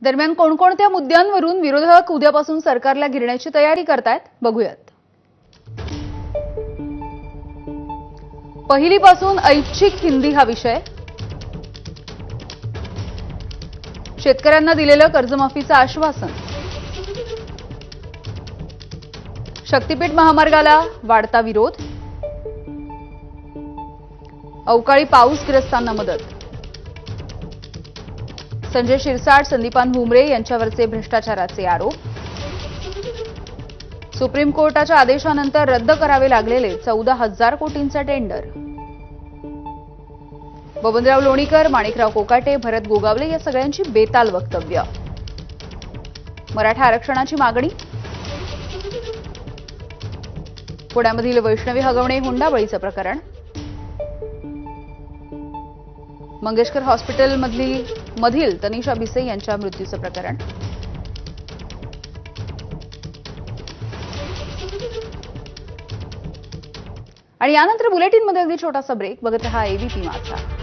दरम्यान कोणकोणत्या मुद्द्यांवरून विरोधक उद्यापासून सरकारला घेरण्याची तयारी करतायत बघूयात। पहिलीपासून ऐच्छिक हिंदी हा विषय, शेतकऱ्यांना दिलेलं कर्जमाफीचं आश्वासन, शक्तीपीठ महामार्गाला वाढता विरोध, अवकाळी पाऊसग्रस्तांना मदत, संजय शिरसाट संदीपान भुमरे यांच्यावरचे भ्रष्टाचाराचे आरोप, सुप्रीम कोर्टाच्या आदेशानंतर रद्द करावे लागलेले 14,000 कोटींचे टेंडर, बबनराव लोणीकर, माणिकराव कोकाटे, भरत गोगावले या सगळ्यांची बेताल वक्तव्य, मराठा आरक्षणाची मागणी, पुण्यामधील वैष्णवी हगवणे हुंडाबळीचं प्रकरण, मंगेशकर हॉस्पिटल मधील तनिषा भिसे यांच्या मृत्यूचं प्रकरण, आणि यानंतर बुलेटिनमध्ये अगदी छोटासा ब्रेक। बघत रहा एबीपी माझा।